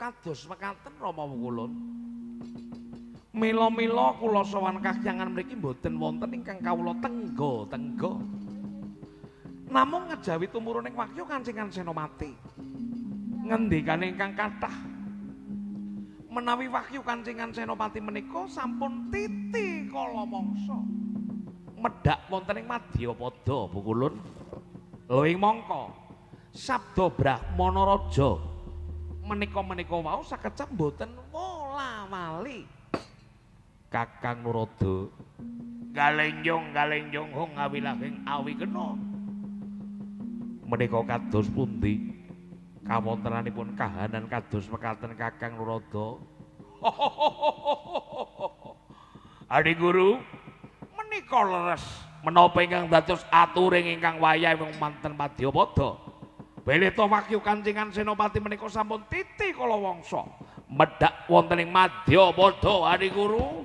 kados mekaten Rama Wukulun. Mila-mila kula sowan kahyangan mriki mboten wonten ingkang kawula tenggo-tenggo. Namung ngejawi tumuruning wakyu Kancingan Senopati. Ngendikane ingkang kathah menawi wakyu Kancingan Senopati menika sampun titi kala mangsa medhak wonten ing Madyapada Bukulun. Lho ing mangka sabda Brahmana Raja menika wau sakecap mboten wola-wali. Kakang Nurada galenjong hong awilahing awi kena. Menika kados pundi kawontenanipun kahanan kados mekaten Kakang Nurada? Adi Guru menika leres menapa ingkang dados aturing ingkang wayah wong manten Madyapada. Bilih to wakyu Kancingan Senopati menika sampun titi kala wangsa medhak wonten ing Madyapada Adi Guru.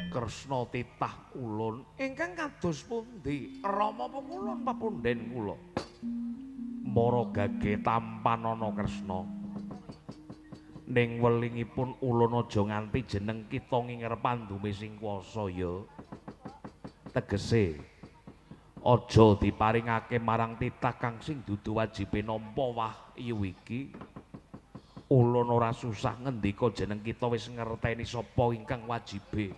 Kresna titah ulun ingkang kados pundi Rama Wukulun pepundhen kula. Mara gage tampanana Kresna. Ning welingipun ulun aja nganti jeneng kita ngingerepan dume sing kuwasa ya. Tegese aja diparingake marang titah kang sing dudu wajibe nampa wahyu iki. Ulun ora susah ngendika jeneng kita wis ngerteni sapa ingkang wajibe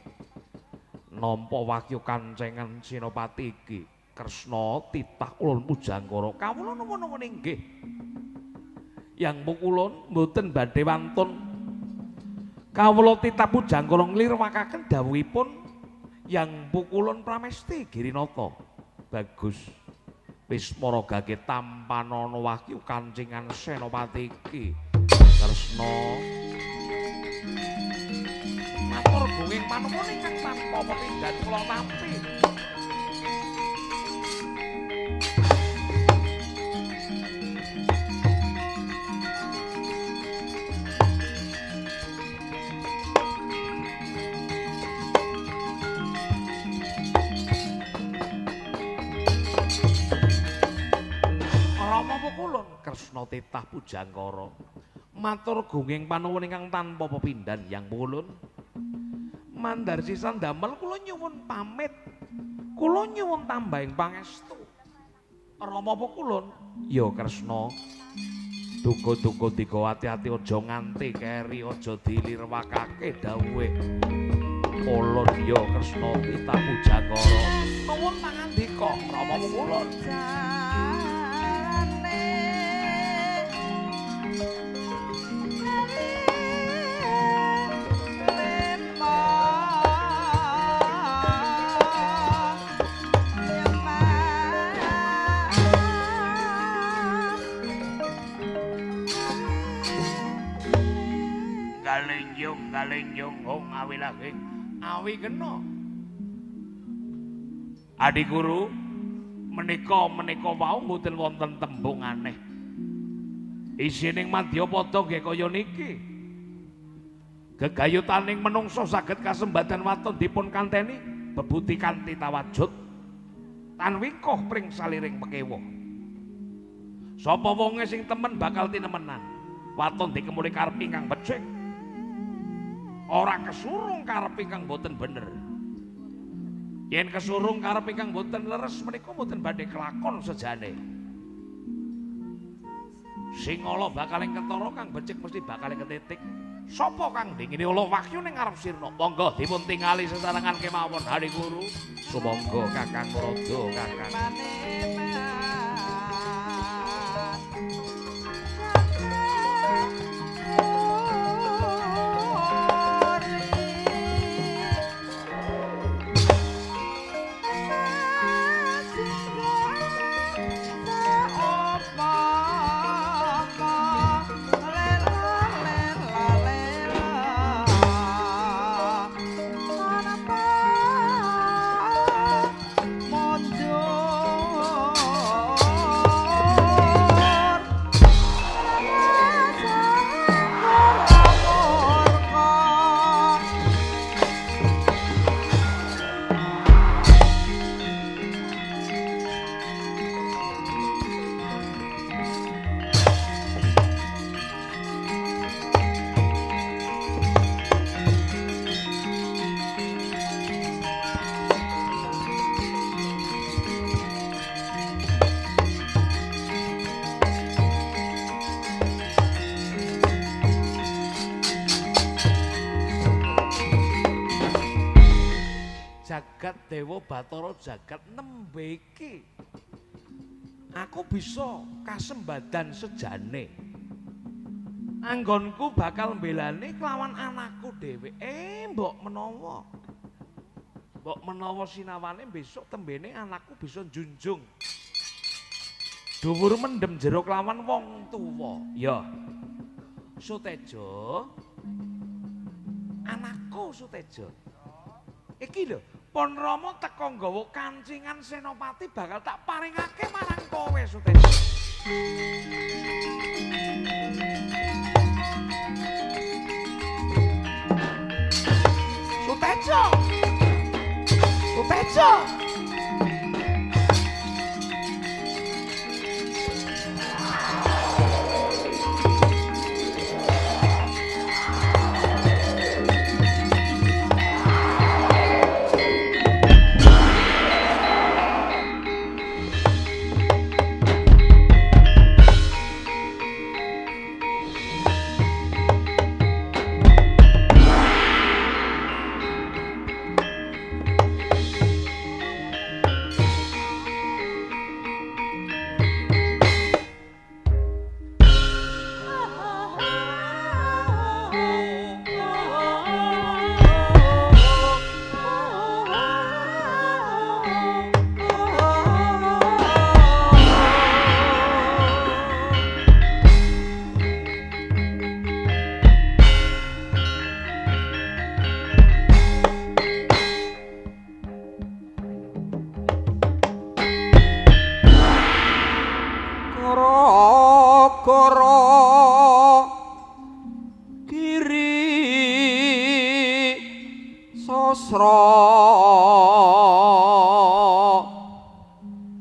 nampa wakyu Kancingan Senopati iki. Kresna titah ulun Pujanggara kawula nuwun inggih. Yang Pukulun mboten badhe wantun kawula titah Pujanggara nglirwakaken dawuhipun Yang Pukulun pramesti Girinata. Bagus wis maragake tampanana wakyu Kancingan Senopati iki. Kresna matur gunging panuwun ingkang tanpa pepindhan kula tampi. Rama Wukulun Kresna titah Pujanggara matur gunging panuwun ingkang tanpa pepindhan Yang Pukulun. Mandar sisan damel kula nyuwun pamit. Kula nyuwun tambahing pangestu. Rama Wukulun, ya Kresna. Duga-duga diga ati-ati aja nganti keri, aja dilirwakake dawuhe. Ulun ya Kresna titah Pujanggara. Nuwun pangandika Rama Wukulun. Galenjong hong awilahing awi kena. Adi Guru menika wau mboten wonten tembung aneh. Isining Madyapada nggih kaya niki. Gegayutaning menungsa saged kasembadan waton dipun kanteni bebuti kanthi tawajud tan wingkoh pring saliring pekewa. Sapa wonge sing temen bakal tinemenan. Waton dikemuli karep ingkang becik. Ora kesurung karep ingkang boten bener. Yen kesurung karep ingkang boten leres menika boten badhe kelakon sejane. Sing ala bakaling ketara kang becik mesti bakaling ketitik. Sapa kang dingine ula wakyu ning ngarep sirna? Monggo dipun tingali sesarengan kemawon Hari Guru. Sumangga Kakang Nurada Kakang. jagat Dewa Bathara jagat nembe iki aku bisa kasembadan sejane. Anggonku bakal mbelani kelawan anakku dhewe. Mbok menawa sinawane besok tembene anakku bisa njunjung dhuwur mendem jero kelawan wong tuwa. Ya. Sutejo. Anakku Sutejo. Iki lho, Pon Rama teka nggawa kancingan senopati bakal tak paringake marang kowe Sutejo. Sutejo. Sutejo.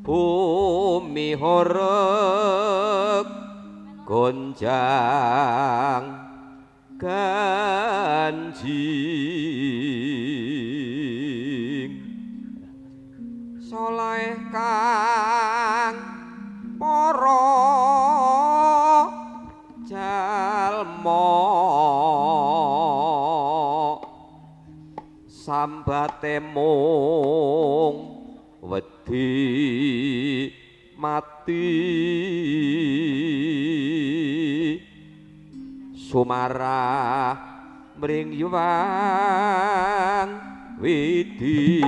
Bumi horeg gonjang ganjing soleh kang para jalma sambate mung wedi mati sumarah mring yuwang widi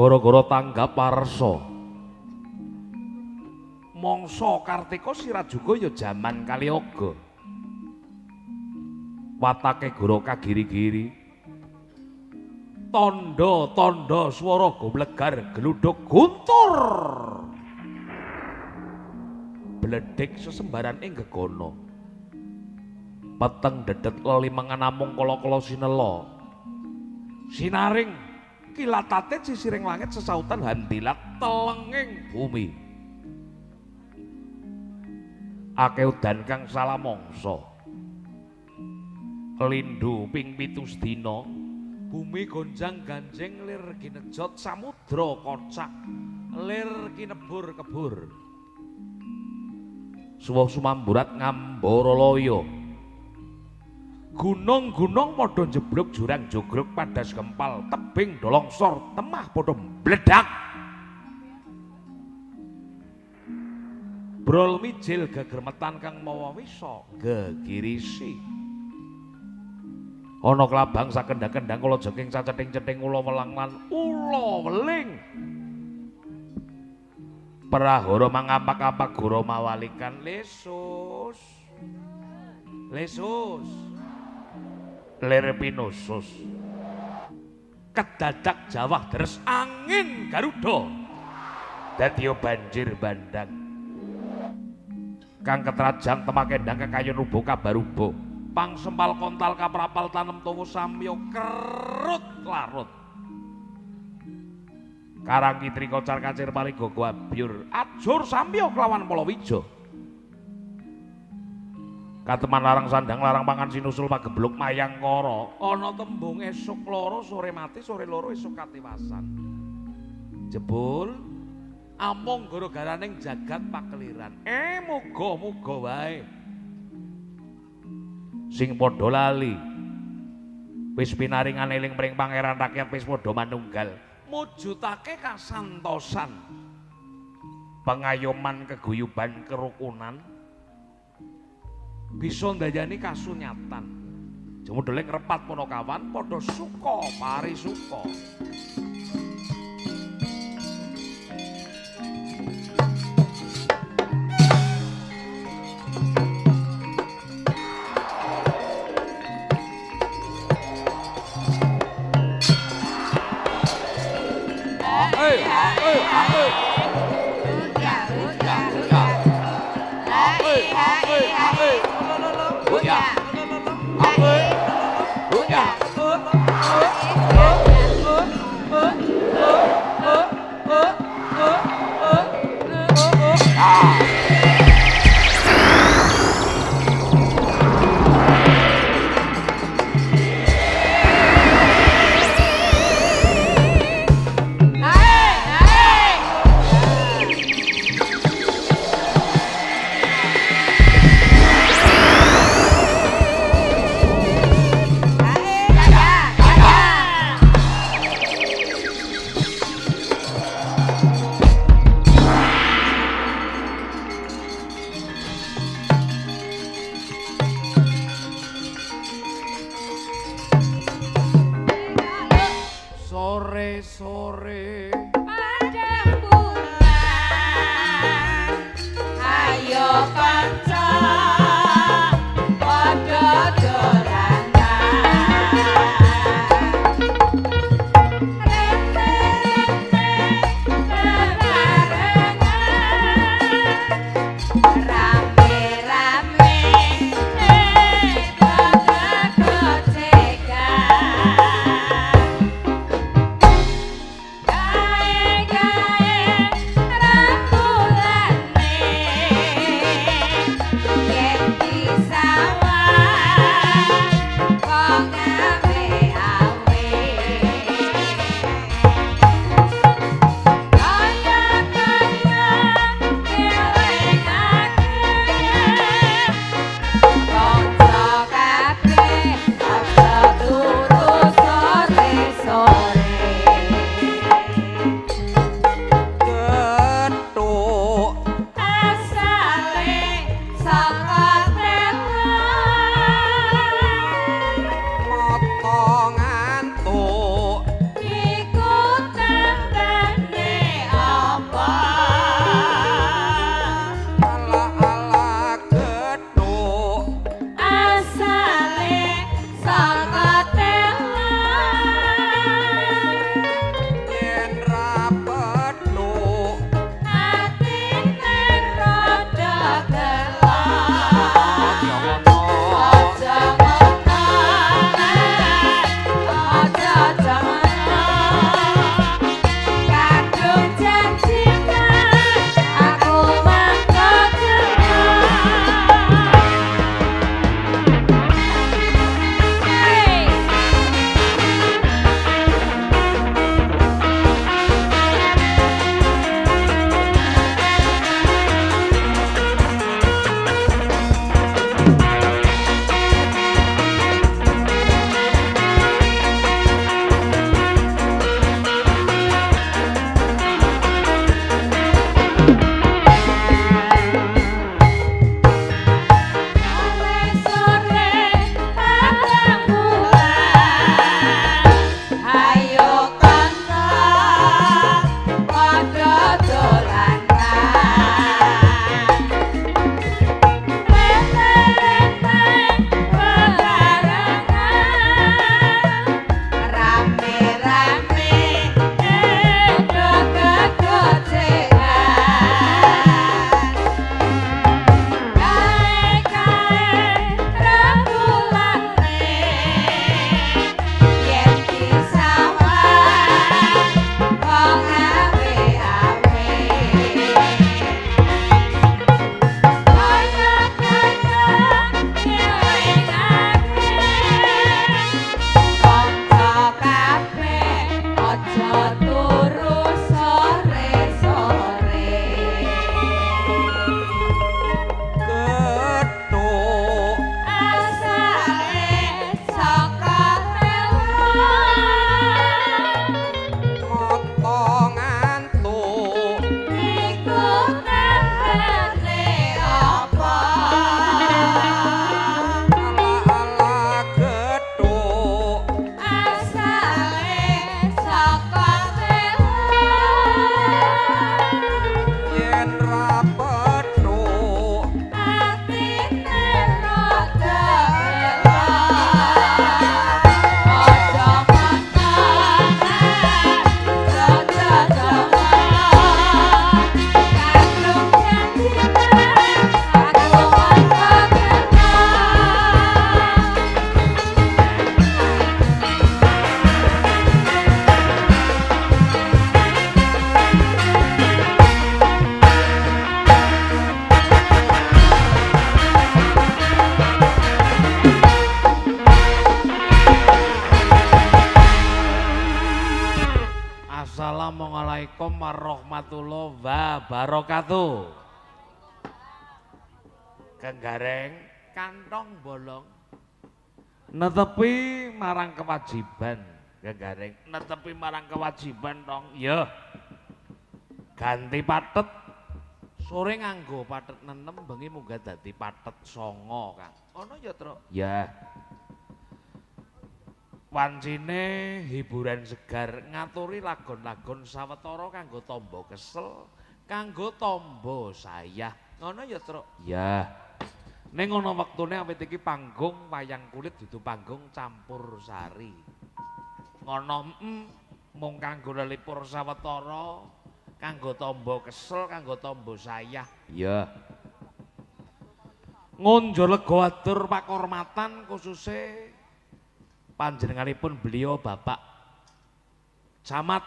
Gara-gara tanggap warsa. Mangsa Kartika Sirajuga ya jaman Kaliyaga. Watake goro kagiri-giri. Tanda-tanda swara goblegar gluduk guntur. Bledhek sesembaran ing gegana. Peteng dedet lelimengan namung kala-kala sinela. Sinaring kilatate sisiring langit sesautan handilat telenging bumi. Akeh udan kang salah mangsa. Lindhu ping 7 sedina, bumi gonjang-ganjing lir ginejot samudra kocak, lir kinebur-kebur. Suwuh sumamburat ngambara laya. Gunung-gunung padha jeblok jurang jogrok padas gempal, tebing dolongsor, temah padha mbledak. Brol mijil gegermetan kang mawa wisa gegirisi. Ana klabang sakendhang-kendhang kala joking sacething-cething ula welang lan ula weling. Prahara mangapak-apak goro mawalikan lesus. Lir pinusus. Kedadak jawah deres angin Garuda. Dadi banjir bandang. Kang ketrajang temakendang kekayon rubo kabarubo. Pang sempal kontal kaprapal tanem tuwu samya kerut larut. Karang kitri kocar kacir paling gogo abyur. Ajur samya kelawan Palawija. Kateman larang sandang larang pangan sinusul pagebluk mayang kara. Ana tembung esuk loro sore mati sore loro esuk katiwasan. Jebul amung gara-garaning jagat pakeliran. Muga-muga wae. Sing padha lali. Wis pinaringan eling mring pangeran rakyat wis padha manunggal. Mujudake kasantosan. Pengayoman keguyuban kerukunan. Bisa ndayani kasunyatan. Jemudele ngrepat Punakawan padha suka parisuka. Assalamualaikum warahmatullahi wabarakatuh. Kenggareng kantong bolong netepi marang kewajiban. Kenggareng netepi marang kewajiban dong. Ya. Ganti patet. Sore nganggo patet 6 bengi munggah dadi patet 9, Kang. Ono ya, Tru? Ya. Wancine hiburan segar ngaturi lagon-lagon sawetara kanggo tombo kesel, kanggo tombo sayah. Ngono ya, Tru? Ya. Ning ana wektune awit iki panggung wayang kulit dudu panggung campur sari. Ngono mung kanggo lelipur sawetara, kanggo tombo kesel, kanggo tombo sayah. Ya. Ngunjuk lega atur pakurmatan khususe panjenenganipun beliau Bapak Camat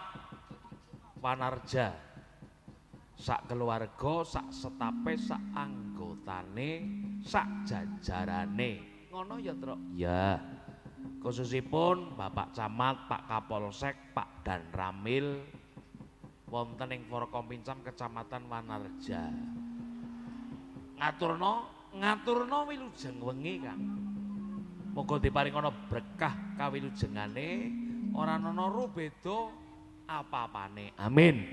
Wanarja, sak keluarga, sak setape, sak anggotane, sak jajarane. Ngono ya, Tru? Ya. Khususipun Bapak Camat, Pak Kapolsek, Pak Dan Ramil wonten ing Forkopincam Kecamatan Wanarja. Ngaturna wilujeng wengi, Kang. Moga diparingana berkah kawilujengane, ora ana rubeda apa-apane. Amin.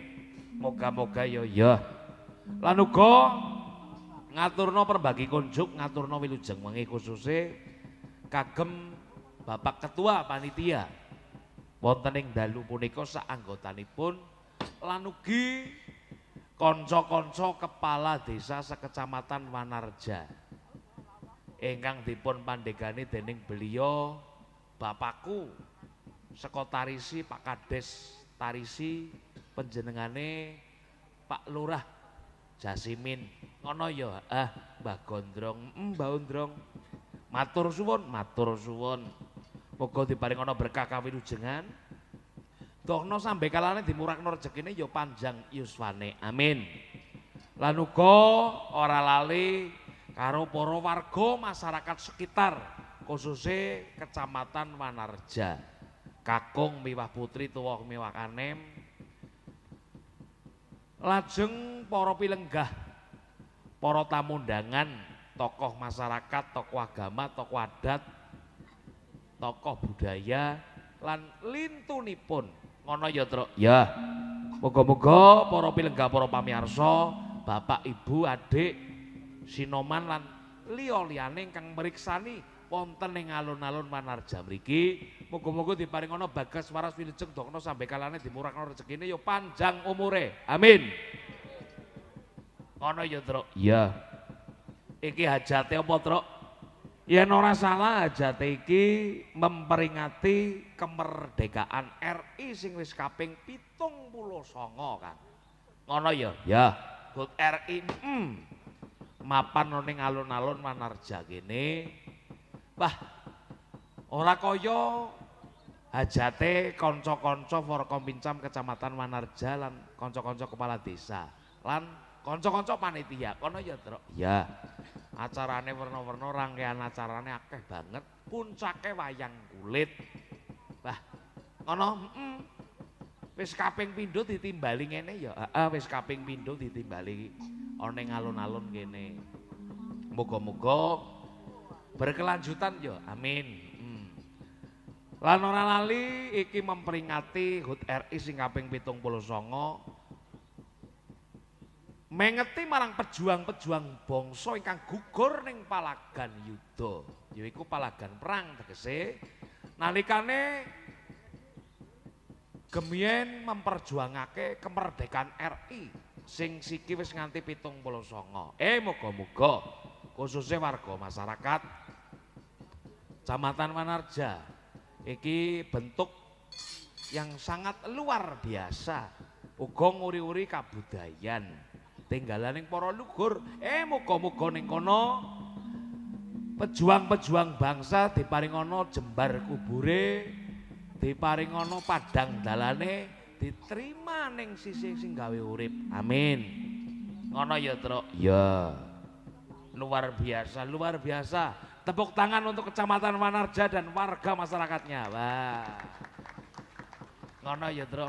Moga-moga ya. Lan uga ngaturna perbagi kunjuk, ngaturna wilujeng wengi khususe kagem Bapak Ketua Panitia wonten ing dalu punika sak anggotanipun lan ugi kanca-kanca kepala desa sekecamatan Wanarja ingkang dipun pandegani dening beliau bapakku saka Tarisi, Pak Kades Tarisi, panjenengane Pak Lurah Jasimin. Ngono ya, Mbah Gondrong, Mbah Undrong. Matur suwun, matur suwun. Muga diparingana berkah kawilujengan. Dokno sampe kalane dimurakno rezekine ya panjang yuswane. Amin. Lan uga ora lali karo para warga masyarakat sekitar khususnya Kecamatan Wanarja, kakung miwah putri tuwa miwah kanem, lajeng para pilenggah, para tamu undangan, tokoh masyarakat, tokoh agama, tokoh adat, tokoh budaya lan lintunipun. Ngono ya, Tru? Ya. Moga-moga para pilenggah, para pamirsa, bapak, ibu, adik, sinoman lan liya-liyane ingkang mriksani wonten ing alun-alun Wanarja mriki, muga-muga diparingana bagas waras wilujeng dokna sampe kalane dimurakna rezekine ya panjang umure. Amin. Ngono ya, Tru? Iya. Iki hajate apa, Tru? Yen ora salah hajate iki memperingati kemerdekaan RI sing wis kaping 79, Kang. Ngono ya? Ya. HUT RI mapan ning alun-alun Wanarja kene. Wah, ora kaya hajate kanca-kanca Forkopincam Kecamatan Wanarja lan kanca-kanca kepala desa lan kanca-kanca panitia. Kono ya, Tru? Ya. Acarane werna-werna, rangkaian acarane akeh banget. Puncake wayang kulit. Wah, ngono wis kaping pindho ditimbali ngene ya. Heeh, wis kaping pindho ditimbali ana ing alun-alun kene. Muga-muga berkelanjutan ya. Amin. Lan ora lali iki memperingati HUT RI sing kaping 79 mengeti marang pejuang-pejuang bangsa ingkang gugur ning palagan yuda, yaiku palagan perang tegese nalikane gemien memperjuangake kemerdekaan RI sing siki wis nganti 79. Muga-muga khususnya warga masyarakat Kecamatan Wanarja iki bentuk yang sangat luar biasa, uga nguri-uri kabudayan tinggalaning para luhur. Muga-muga ning kono pejuang-pejuang bangsa diparingana jembar kubure, diparingana padang dalane, diterima ning sisi sing gawe urip. Amin. Ngono ya, Tru? Ya. Luar biasa, luar biasa. Tepuk tangan untuk Kecamatan Wanarja dan warga masyarakatnya. Wah. Ngono ya, Tru?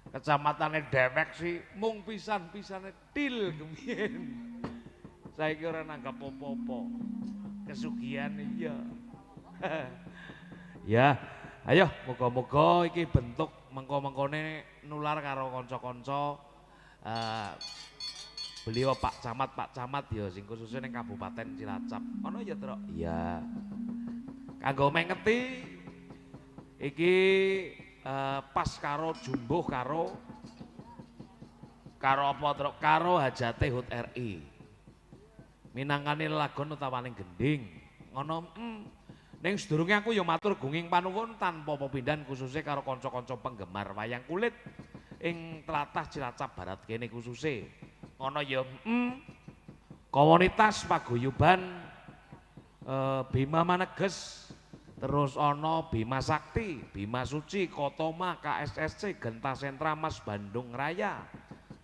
Kecamatane Dewek sih mung pisan-pisane til kemien. Saiki ora nanggap apa-apa. Kesugihan iya. Ya, ayo muga-muga iki bentuk mengko-mengkone nular karo kanca-kanca beliau Pak Camat ya sing khususnya ning Kabupaten Cilacap. Ono ya, Truk? Iya. Kanggo mengeti iki pas karo jumbuh karo apa, Truk? Karo hajate HUT RI. Minangkane lagon utawaning gending. Ngono ning sedurunge aku ya matur gunging panuwun tanpa pepindhan khususnya karo kanca-kanca penggemar wayang kulit ing tlatah Cilacap Barat kene khususnya. Ana ya komunitas paguyuban Bima Maneges, terus ana Bima Sakti, Bima Suci, Kotoma, KSSC, Genta Sentra Mas Bandung Raya,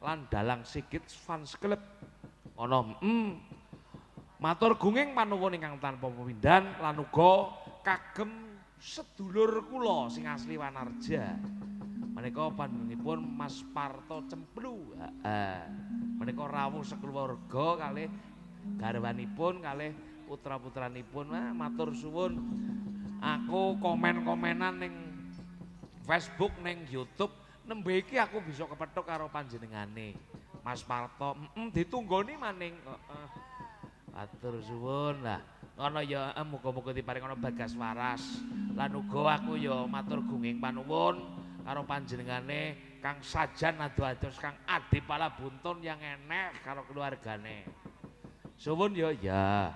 lan Dalang Sigit Fans Club. Ana matur gunging panuwun ingkang tanpa pepindhan lan uga kagem sedulur kula sing asli Wanarja. Menika panjenenganipun Mas Parto Cemplu. Menika rawuh sekeluarga kalih garwanipun kalih putra-putranipun. Matur suwun. Aku komen-komenan ning Facebook ning YouTube nembe iki aku bisa kepethuk karo panjenengane. Mas Parto, ditunggoni maning. Matur suwun lah. Ngono ya muga-muga diparing ana bagas waras. Lan uga aku ya matur gunging panuwun karo panjenengane Kang Sajan adu-adus Kang Adi Palabuntun yang enek karo keluargane. Suwun ya.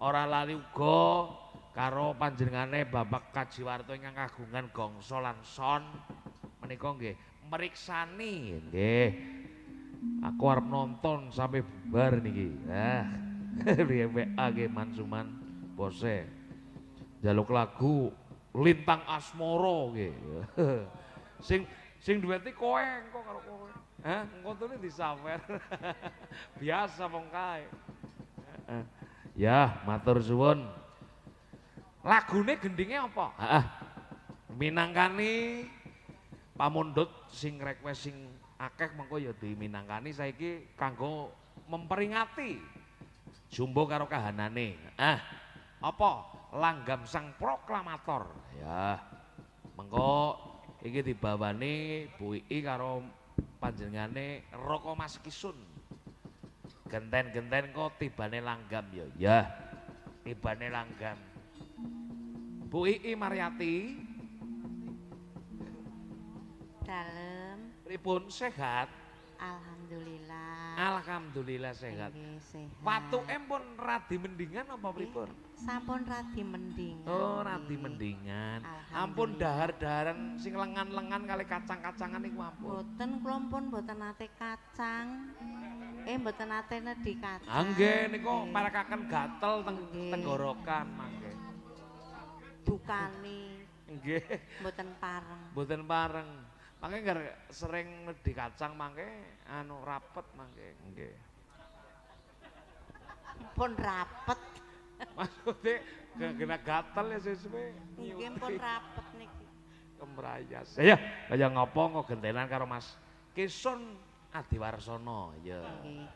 Ora lali uga karo panjenengane Bapak Kajiwarto ingkang kagungan gongso lan son. Menika nggih mriksani nggih. Aku arep nonton sampai bubar niki. WA nggih Mansuman bose. Jaluk lagu Lintang Asmara nggih. Sing duweti kowe engko karo kowe. Engko tune disawer. Biasa wong kae. Ya, matur suwun. Lagune gendinge apa? Minangkani pamundhut sing request sing akeh mengko ya diminangkani saiki kanggo memperingati jumbo karo kahanane. Apa? Langgam Sang Proklamator. Ya. Mengko iki dibawani Bu Ii karo panjenengane Roko Mas Kisun. Genten-genten kok tibane langgam ya. Ya. Tibane langgam. Bu Ii Maryati. Dalem. Pripun sehat? Alhamdulillah. Alhamdulillah sehat. Sehat. Patuke pun radi mendingan apa pripun? Sampun radi mendingan. Oh, radi mendingan. Ampun dahar-daharan sing lengan-lengan kali kacang-kacangan niku ampun. Boten kula pun boten nate kacang. Mboten nate nedhi kacang. Nggih niku marakaken gatel tenggorokan mangke. Bukane. Nggih. Mboten pareng. Mboten pareng. Mangke ngger sering nedhi kacang mangke anu rapet mangke. Nggih. Pun rapet. Maksudnya kena gatel ya sesuai. Nggih pun rapet niki. Kemrayas. Ya, kaya ngopo kok gentenan karo Mas Kisun Adiwarsono ya. Nggih.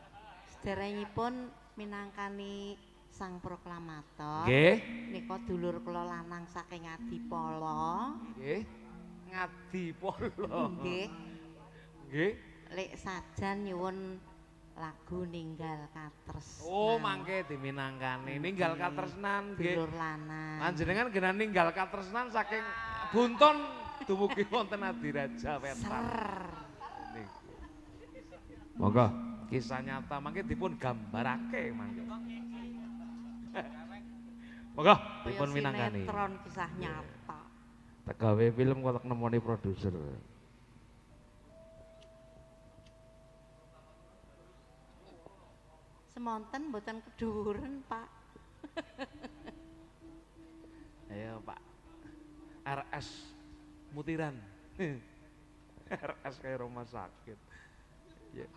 Sederengipun minangkani Sang Proklamator. Nggih. Nika dulur kula lanang saking Adipala. Nggih. Ngadipala. Nggih. Nggih. Lek sajan nyuwun lagu Ninggal Katresnan. Oh, mangke diminangkani Ninggal Katresnan nggih. Dulur lanang. Panjenengan genah Ninggal Katresnan saking Bunton dumugi wonten Adiraja Wetan. Ser. Monggo kisah nyata mangke dipun gambarake mangke. Monggo dipun minangkani. Sinetron kisah nyata. Tegawe film kok nemoni produser. Semonten mboten keduren, Pak. Ayo, Pak. RS Mutiran. RS kayak rumah sakit. Ya.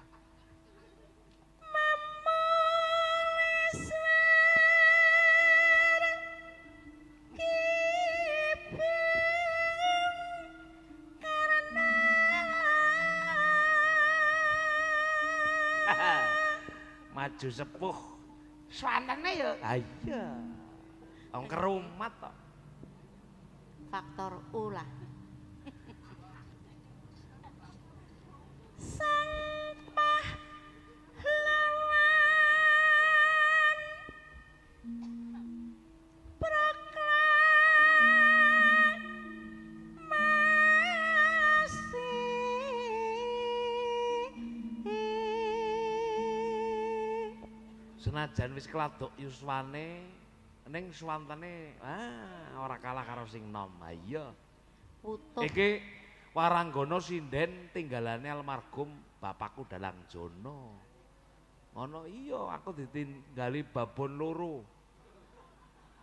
maju sepuh. Swantene ya. Ha iya. Wong kerumat to. Faktor U lah. Sang pahlawan proklamasi. Senajan wis keladuk yuswane ning swantene ora kalah karo sing nom. Ha iya. Utuh. Iki waranggana sinden tinggalane almarhum bapakku Dalang Jono. Ngono iya aku ditinggali babon loro.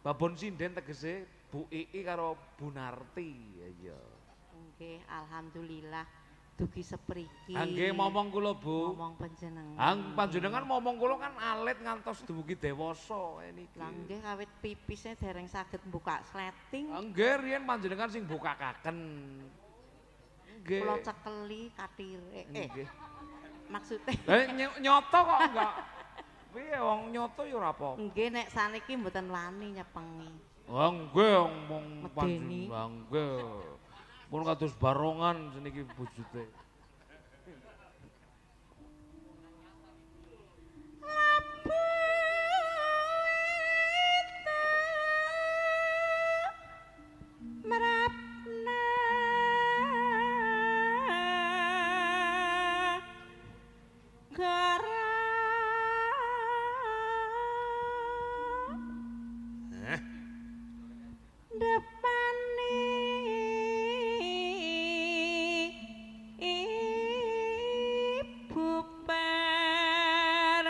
Babon sinden tegese Bu Ii karo Bu Narti. Ya iya. Nggih, alhamdulillah dugi sepriki. Nggih momong kula Bu. Momong panjenengan. Panjenengan momong kula kan alit ngantos dumugi dewasa niki. Lah nggih kawit pipisnya dereng saged buka sleting. Nggih riyen panjenengan sing bukakaken. Nggih. Kula cekeli katire. Nggih. Maksudnya Lah nyoto kok enggak. Piye wong nyoto ya ora apa. nggih nek saniki mboten wani nyepengi. Wah nggih mong Medeni. panjenengan nggih. Pun kados barongan seniki wujute. Merapna depani bubar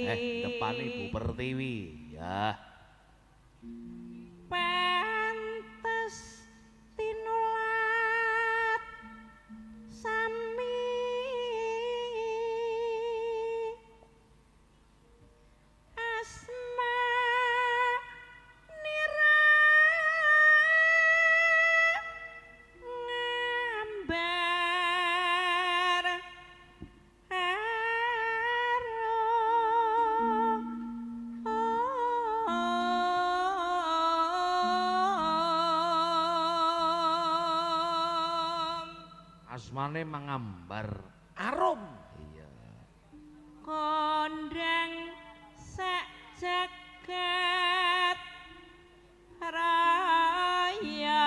Depan Ibu Pertiwi ya. pantes tinulat sami asma nira ngambar Asmane mangambar arum. Iya. kondang sak jagat raya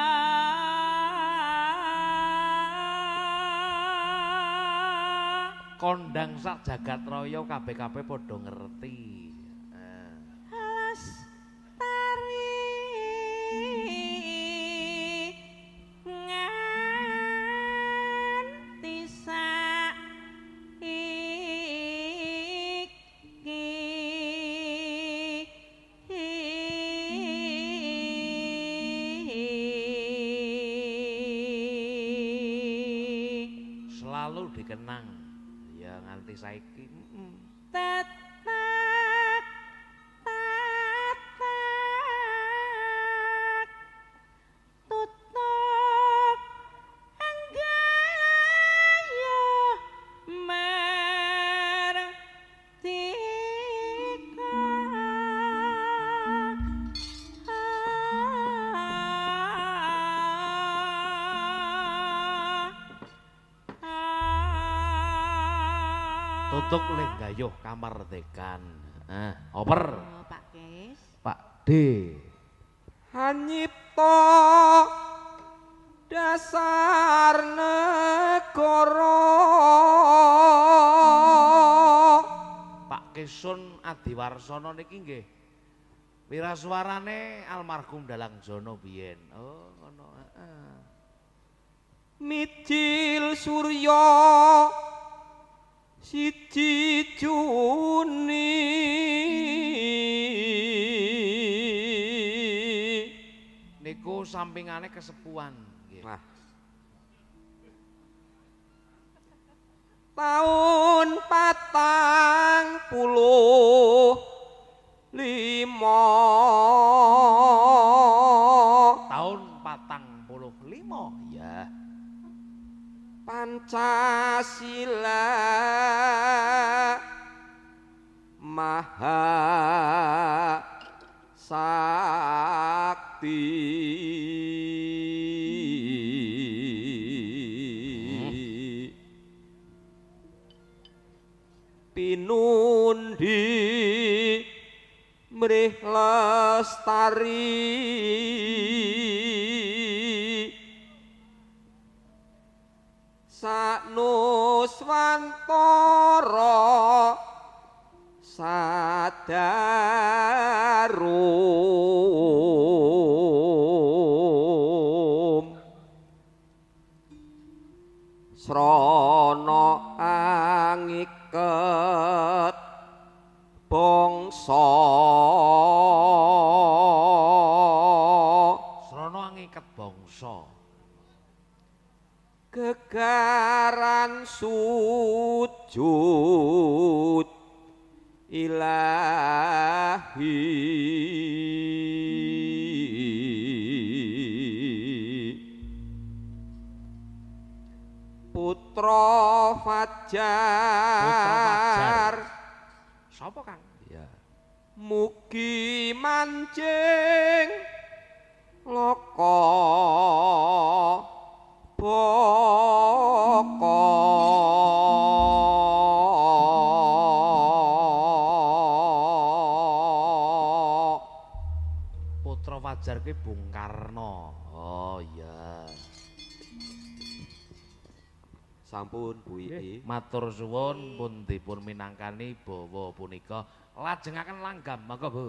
Kondang sak jagat raya kabeh-kabeh padha ngerti. lestari nganti saiki Selalu dikenang ya nganti saiki. tetek tetek tutuk anggaya merdeka Tutuk lenggayuh kamardikan. Oper Oh, Pak Kes. Pak D. Hanyipta dasar negara Pak Kisun Adiwarsono niki nggih. Wirasuarane almarhum Dalang Jono biyen. Oh, ngono. Mijil Surya siji Juni Niku sampingane kesepuan nggih. Nah. Taun 40 Tahun 45 ya. Pancasila Maha Sakti. Pinundi mrih lestari Sanuswantara sadarum srana angiket bangsa Srana ngiket bangsa gegaran sujud ilahi Putra Fajar sapa Kang? ya mugi mancing loko boko Putra Fajar ki Bung Karno. Oh iya. Sampun Bu Ii. Matur suwun pun dipun minangkani bawa punika lajengaken langgam monggo Bu.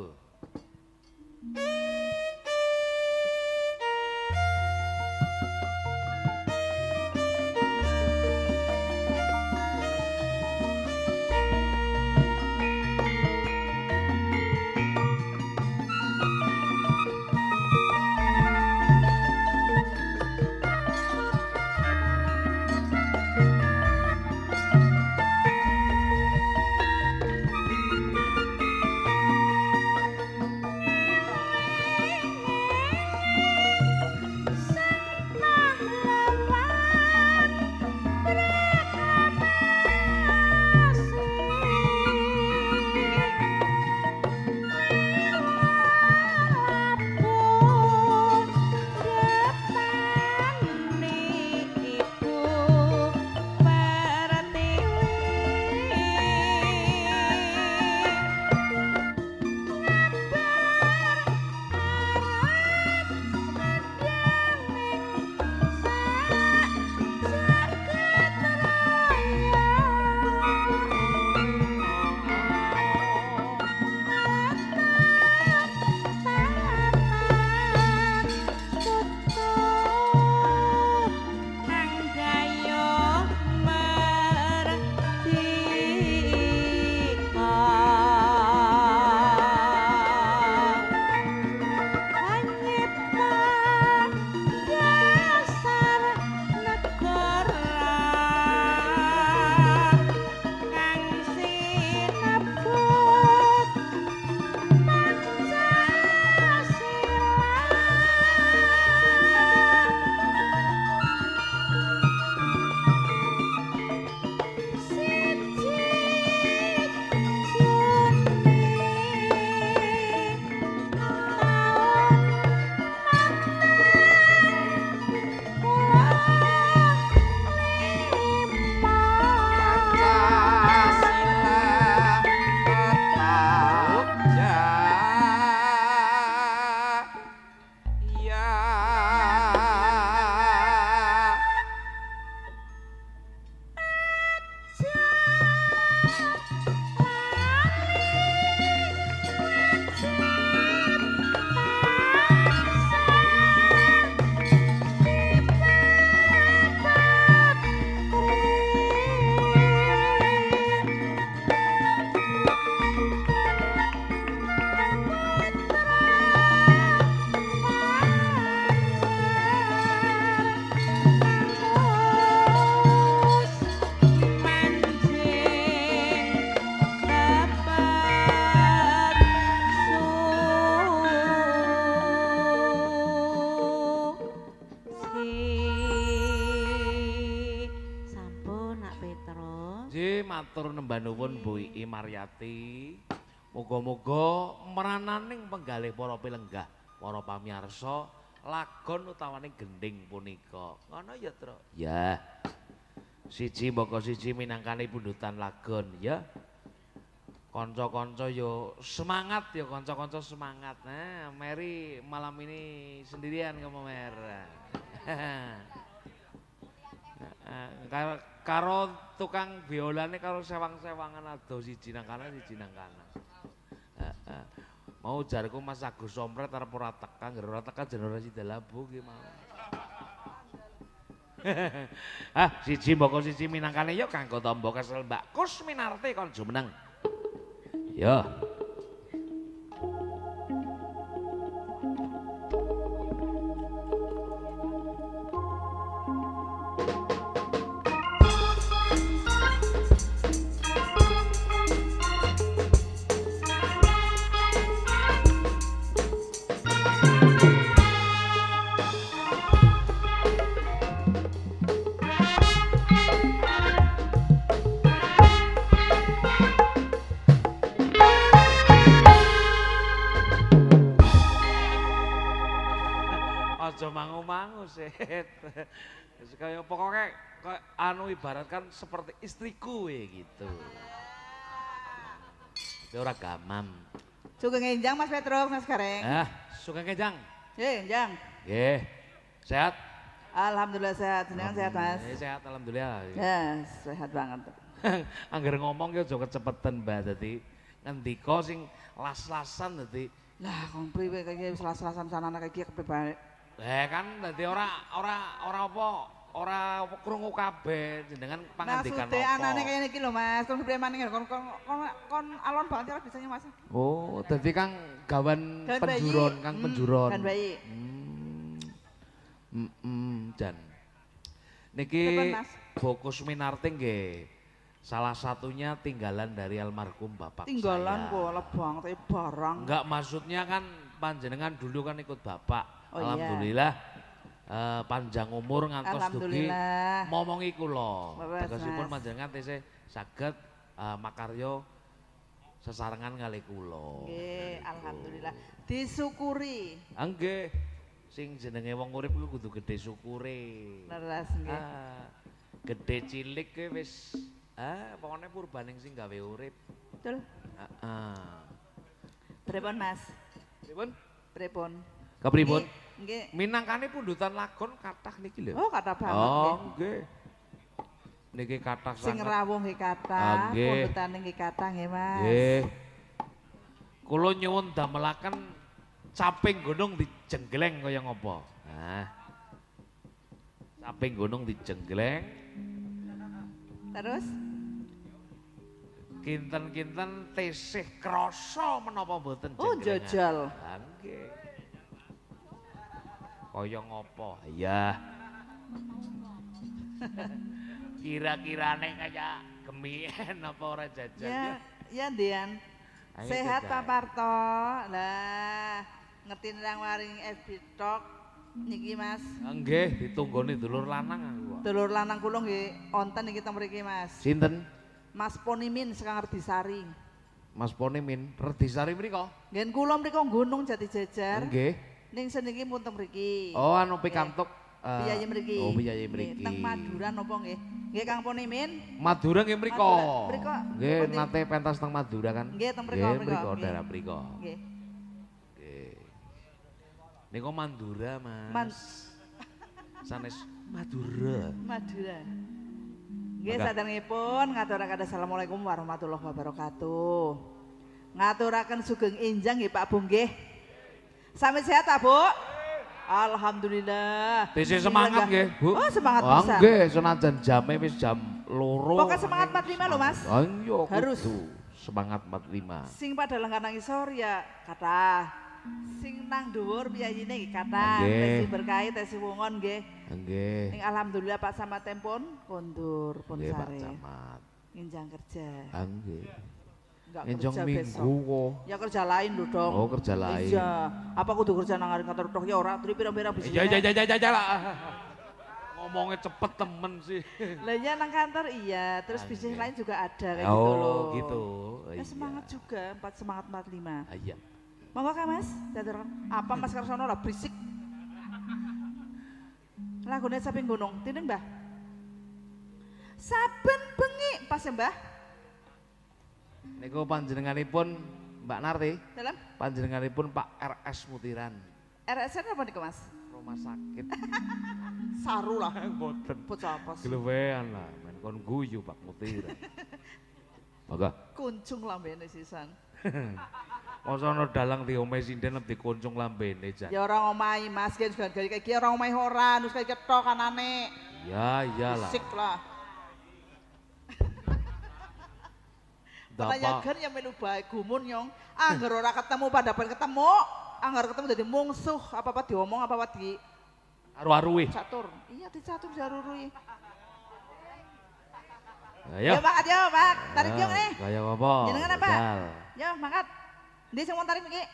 matur nembah nuwun Bu Ii Maryati. Muga-muga merananing penggalih para pilenggah, para pamirsa lagon utawane gending punika. Ngono ya, Tru? Ya. Siji mbaka siji minangkani pundutan lagon ya. Kanca-kanca yo semangat ya, kanca-kanca semangat. Nah, Mary malam ini sendirian kamu Mer. Karo tukang biolane karo sewang-sewangan ado siji nang kanan siji nang kanan. Mau jarku Mas Agus Sompret arep ora tekan, ora tekan jen ora sida labu ki mau. Siji mbaka siji minangkane ya kanggo tamba kesel Mbak Kus Minarti kon jumeneng. Ya. Aja mangu-mangu Set. Kayak pokoknya anu ibaratkan seperti istriku gitu. Itu ora gamam. Sugeng enjang Mas Petruk, Mas Gareng. Sugeng enjang. Enjang. Nggih. Sehat? Alhamdulillah sehat. Jenengan sehat, Mas? Sehat alhamdulillah. Ya, sehat banget. Angger ngomong ki aja kecepetan, Mbak. Dadi ngendika sing las-lasan dadi. Lah, kong priwe kaya selas-selasan sanana kaya iki kepe bae. Kan dadi ora krungu kabeh jenengan pangandikan apa. Maksudnya anane kaya niki lho Mas, kon priwe maning kon alon banget ya bisanya Mas. Oh, dadi Kang gawan penjuron, Kang penjuron. Kan bayi. Jan. Niki Bokus Minarti nggih. Salah satunya tinggalan dari almarhum bapak tinggalan saya. Kok lebang tapi barang. Enggak, maksudnya kan panjenengan dulu kan ikut bapak. Oh, alhamdulillah panjang umur ngantos dugi alhamdulillah. momongi kula. Mas. Tegesipun panjenengan tesih saged makarya sesarengan kali kula. Nggih, alhamdulillah. Disyukuri. Nggih. Sing jenenge wong urip kuwi kudu gedhe syukure. Leres nggih. Gedhe cilik kuwi wis pokoknya purbaning sing gawe urip. Betul. Heeh. Pripun Mas? Pripun? Pripun? Kepripun? Nggih. Minangkane pundutan lagon kathah niki lho. Oh, kathah banget Oh, nggih. nggih. Niki kathah Sing sanget. rawuh nggih kathah, Nggih. pundutane nggih kathah nggih Mas. Nggih. Kula nyuwun damelaken caping gunung dijenggleng kaya ngapa? Nah. Caping gunung dijenggleng. Terus? Kinten-kinten tesih krasa menapa mboten Oh, jenggelengan? jajal. Ha nggih. Kaya ngapa? Ya. Kira-kirane kaya gemien apa ora jajan Ya, ya Dian. Ayo, Sehat Jajal. Pak Parto. Lah, ngerti nang waring FB Talk niki Mas. Nggih, ditunggoni dulur lanang aku kok. Dulur lanang kula nggih onten niki teng mriki Mas. Sinten? Mas Ponimin sekang Ardisari. Mas Ponimin, Redisari mriko? Ngen kula mriko Gunung Jati Jajar. Nggih. Ning seniki pun teng mriki. Oh, anu pikantuk. Piyayi mriki. Oh, piyayi mriki. Teng Madura napa nggih? Nggih Kang Ponimin. Madura nggih mriko. Madura, mriko. Nggih, Pundi? nate pentas teng Madura kan. Nggih, teng mriko, Nggih, mriko. Nggih. daerah mriko. Nggih. Nggih. Niku Mandura, Mas. Man- Sanes Madura. Madura. Nggih, Mangga. saderengipun ngaturaken assalamualaikum warahmatullahi wabarakatuh. Ngaturaken sugeng enjang nggih Pak Bu nggih. Sami sehat ta, Bu? Alhamdulillah. Tesih semangat nggih, Bu. Oh, semangat Oh, pisan. nggih, senajan jame wis jam 2. Pokoknya semangat 45 lho, Mas. Oh iya, Harus. kudu. Semangat 45. Sing pada lengan isor ya kata. Sing nang dhuwur piyayine nggih kata. Nggih. Tesi berkahi, tesi wungon nggih. Nggih. Ning alhamdulillah Pak Samat pun kondur pun Nggih, Pak sare. Camat. Nginjang kerja. Nggih. Enggak Enjong kerja minggu besok. kok. Ya kerja lain lho dong. Oh, kerja lain. Iya. Apa kudu kerja nang ngaring kantor tok ya ora, tri pira-pira bisa. Ya. Ngomongnya cepet temen sih. Lah iya nang kantor iya, terus Ah, bisnis iya. lain juga ada kayak gitu loh. Oh gitu. Ya semangat juga, semangat 45. Ah, iya. Monggo Kak Mas, diaturkan. Apa Mas Karsono lah berisik. Lagune Saping Gunung, tining Mbah. Saben bengi pas ya Mbah. Niku panjenenganipun Mbak Narti, Dalam panjenenganipun Pak RS Mutiran. RSN apa nih Mas? Rumah sakit. Saru lah. Mboten. Bocah apa sih? Gelewean lah, men kon guyu Pak Mutiran. Maka Kuncung lambene sisan. masa ana dalang di omahe sinden di kuncung lambene jan. Ya orang omahi Mas, kan juga kayak iki orang omahi ora, nus kayak ketok kanane. Ya iyalah. Sik lah. Pertanyaan yang melu baik gumun nyong. Angger ora ketemu pada ketemu. Angger ketemu jadi mungsuh. Apa-apa diomong, apa-apa di Aru-aruwe. catur. Iya dicatur diarurui. Ayo. Ya Pak, ayo Pak. Tarik Ya, yuk nih. Kaya apa? Jenengan apa? Jajal. Ya, mangkat. Ndi sing mau tarik iki?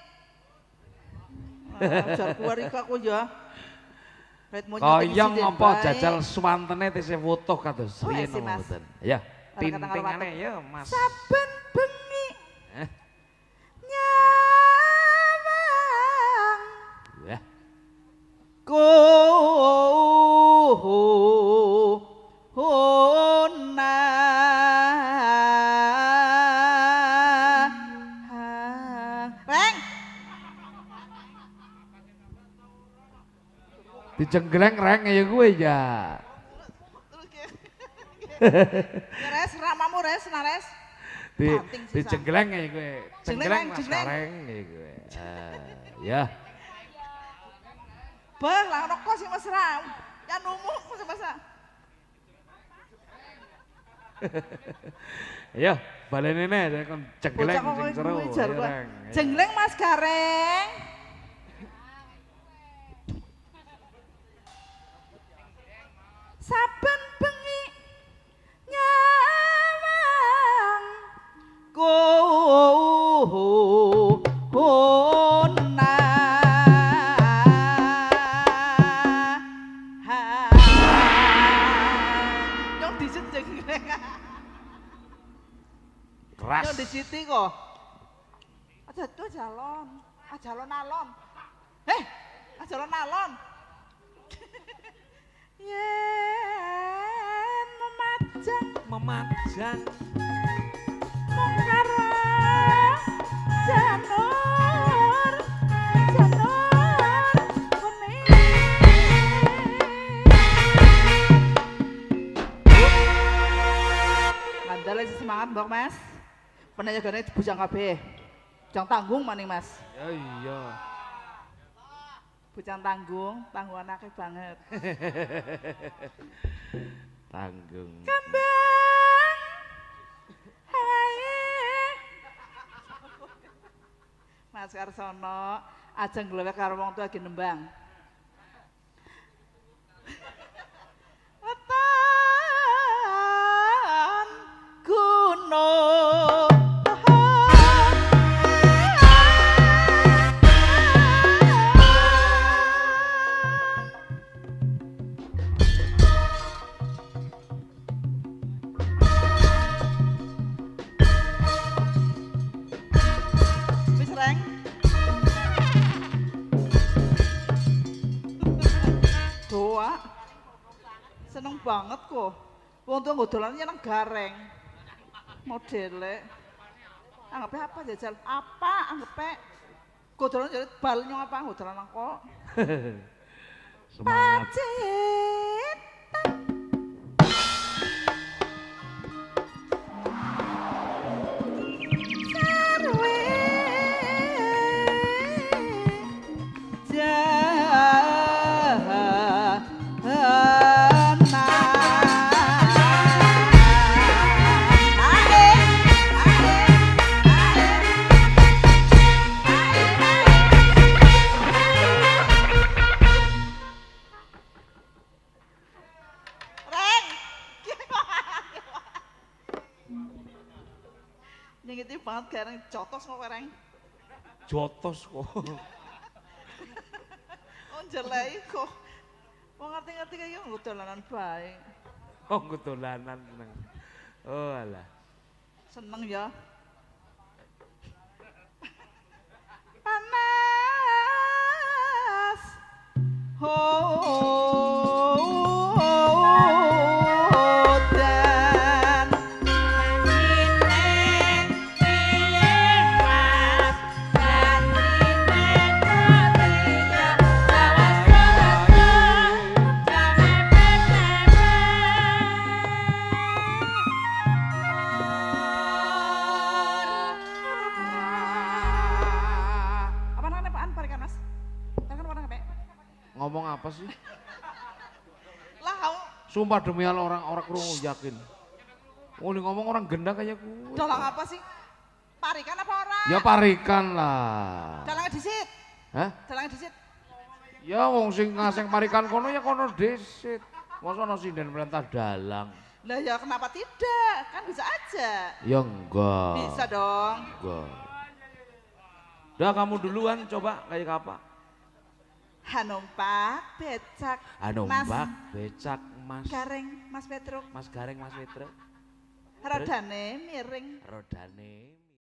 Jar keluar iku aku ya. Kaya ngopo jajal swantene tise foto kados Oh, riyen esi, Mas. mboten. Ya, Ora kata tintingane karo ya Mas. saben bengi Eh, nyawang ya. Hona Reng Dijenggleng reng ya gue ya. Res ramamu res nares Di Banting sisa. dijenggleng ya gue. Jenggleng Mas jenggleng. reng ya gue. Ya. Bah lah rokok sih mesra ya numuk masa-masa Ya, balene ne kon jenggleng Bocah kok sing seru. kuwi jar ya, gua. Reng. Ya. Jengleng Mas Gareng. Saben bengi nyawang kona Nyong disit jengleng. Keras. Yo di siti kok. Aja tuh jalon. Ajalon alon. Ajalon alon. Yen memajang Memajang mung karo janur kuning. Mandala isi semangat mbok Mas. Penanyagane bujang kabeh. Bujang tanggung maning Mas. ya iya. Bujang tanggung, tanggungan akeh banget. Tanggung. Kembang hawae. Mas Karsono, aja nglewek karo wong tuwa lagi nembang. Wetan gunung. Wis reng. Doa. Seneng banget kok. Wong tuwa nggo dolannya nang gareng. Modele. Anggepe apa jajal? Apa anggepe? Godolan jadi bal nyong apa godolan nang kok. Semangat. Pacit. Sarwe jahana Reng nyengiti banget gareng jotos kok Reng. Jotos kok. Oh jelek kok. Wong ngerti-ngerti kaya nggo dolanan bae. Oh, dolanan seneng. Oh, alah. Seneng ya. Panas. Dan apa namanya Pak An parikan Mas? Parikan warna apa? Ngomong apa sih? Lah kamu Sumpah demi Allah orang krungu yakin. Ngomong orang gendang kayak gue. dalang apa sih? Parikan apa orang? Ya parikan lah. Dalangnya disit. Hah? Dalangnya disit. Ya wong sing ngaseng parikan kono ya kono desit. Masa ana sinden perintah dalang. Lah ya kenapa tidak? Kan bisa aja. Ya enggak. Bisa dong. Enggak. Udah kamu duluan coba kayak apa? Hanumpak becak. Mbak, becak Mas. Gareng Mas Petruk. Mas Gareng Mas Petruk. Rodane miring. Rodane